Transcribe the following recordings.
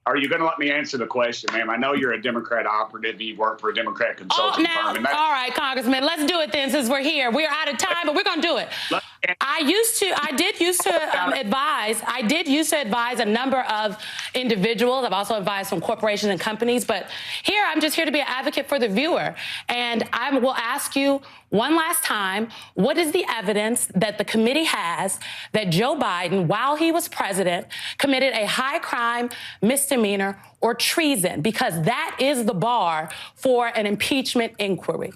Are you going to let me answer the question, ma'am? I know you're a Democrat operative and you work for a Democrat consulting firm. All right, Congressman, let's do it then since we're here. We're out of time, but we're going to do it. I did used to advise a number of individuals. I've also advised some corporations and companies, but here I'm just here to be an advocate for the viewer. And I will ask you one last time, what is the evidence that the committee has that Joe Biden, while he was president, committed a high crime, misdemeanor, or treason? Because that is the bar for an impeachment inquiry.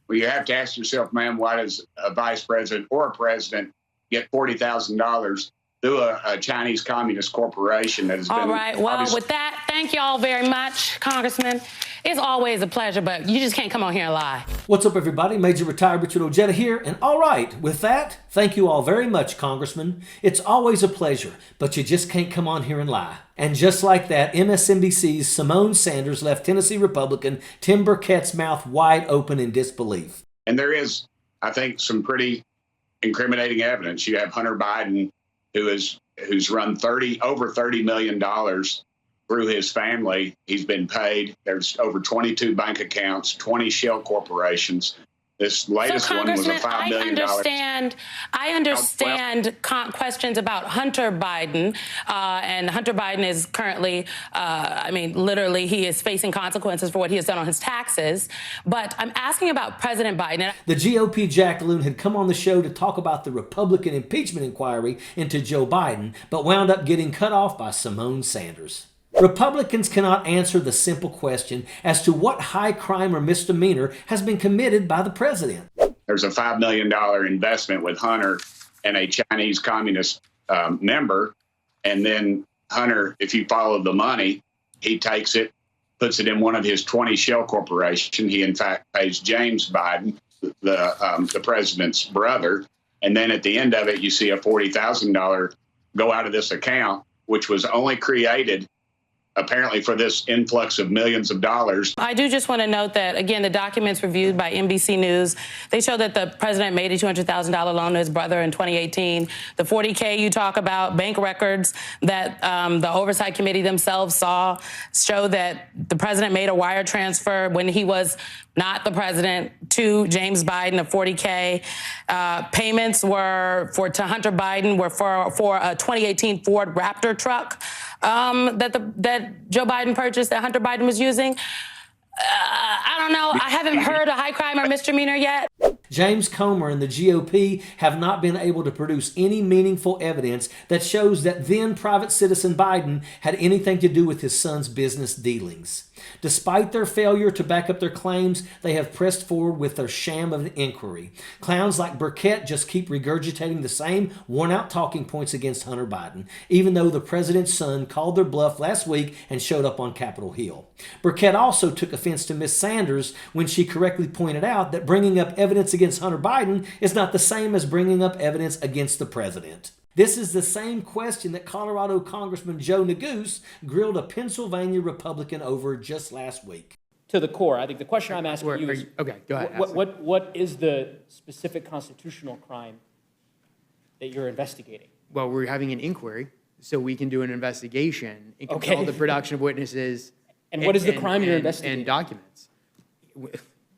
Well, you have to ask yourself, ma'am, why does a vice president or a president get $40,000 through a Chinese communist corporation that has been... All right. Well, with that, thank you all very much, Congressman. It's always a pleasure, but you just can't come on here and lie. What's up, everybody? Major Retired Richard Ojeda here. And all right, with that, thank you all very much, Congressman. It's always a pleasure, but you just can't come on here and lie. And just like that, MSNBC's Symone Sanders left Tennessee Republican Tim Burchett's mouth wide open in disbelief. And there is, I think, some pretty incriminating evidence. You have Hunter Biden, who's run over $30 million through his family. He's been paid. There's over 22 bank accounts, 20 shell corporations. This latest one was a $5 million. I understand questions about Hunter Biden, and Hunter Biden is currently, literally, he is facing consequences for what he has done on his taxes. But I'm asking about President Biden. The GOP jackaloon had come on the show to talk about the Republican impeachment inquiry into Joe Biden, but wound up getting cut off by Symone Sanders. Republicans cannot answer the simple question as to what high crime or misdemeanor has been committed by the president. There's a $5 million investment with Hunter and a Chinese communist member. And then Hunter, if you follow the money, he takes it, puts it in one of his 20 shell corporations. He, in fact, pays James Biden, the president's brother. And then at the end of it, you see a $40,000 go out of this account, which was only created apparently for this influx of millions of dollars. I do just want to note that, again, the documents reviewed by NBC News, they show that the president made a $200,000 loan to his brother in 2018. The $40K you talk about, bank records that the Oversight Committee themselves saw, show that the president made a wire transfer when he was not the president to James Biden of $40K. Payments were to Hunter Biden were for a 2018 Ford Raptor truck that Joe Biden purchased that Hunter Biden was using. I don't know. I haven't heard a high crime or misdemeanor yet. James Comer and the GOP have not been able to produce any meaningful evidence that shows that then private citizen Biden had anything to do with his son's business dealings. Despite their failure to back up their claims, they have pressed forward with their sham of an inquiry. Clowns like Burchett just keep regurgitating the same worn-out talking points against Hunter Biden, even though the president's son called their bluff last week and showed up on Capitol Hill. Burchett also took offense to Ms. Sanders when she correctly pointed out that bringing up evidence against Hunter Biden is not the same as bringing up evidence against the president. This is the same question that Colorado Congressman Joe Neguse grilled a Pennsylvania Republican over just last week. To the core, I think the question I'm asking you is, okay, go ahead. What is the specific constitutional crime that you're investigating? Well, we're having an inquiry, so we can do an investigation and control the production of witnesses. And what is the crime you're investigating? And documents.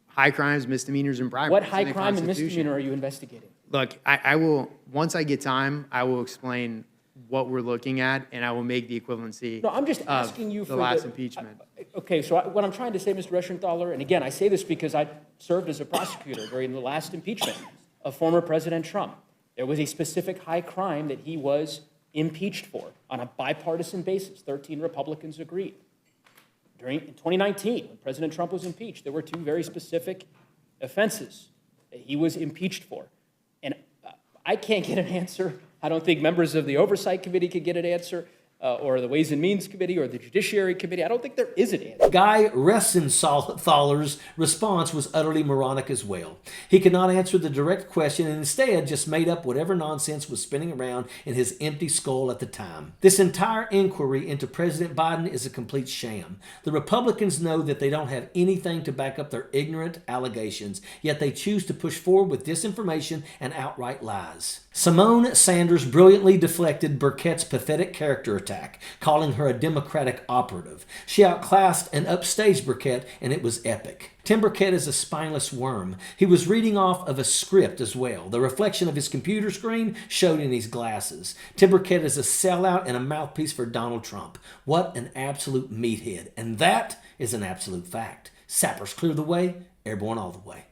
High crimes, misdemeanors, and bribery. What high crime and misdemeanor are you investigating? Look, I will, once I get time, I will explain what we're looking at, and I will make the equivalency. No, I'm just asking you for the last impeachment. Okay, so what I'm trying to say, Mr. Reschenthaler, and again, I say this because I served as a prosecutor during the last impeachment of former President Trump. There was a specific high crime that he was impeached for on a bipartisan basis. 13 Republicans agreed. In 2019, when President Trump was impeached, there were two very specific offenses that he was impeached for. And I can't get an answer. I don't think members of the Oversight Committee could get an answer, or the Ways and Means Committee, or the Judiciary Committee. I don't think there is an answer. Guy Reschenthaler's response was utterly moronic as well. He could not answer the direct question and instead just made up whatever nonsense was spinning around in his empty skull at the time. This entire inquiry into President Biden is a complete sham. The Republicans know that they don't have anything to back up their ignorant allegations, yet they choose to push forward with disinformation and outright lies. Symone Sanders brilliantly deflected Burchett's pathetic character attack attack, calling her a Democratic operative. She outclassed and upstaged Burchett, and it was epic. Tim Burchett is a spineless worm. He was reading off of a script as well. The reflection of his computer screen showed in his glasses. Tim Burchett is a sellout and a mouthpiece for Donald Trump. What an absolute meathead. And that is an absolute fact. Sappers clear the way, airborne all the way.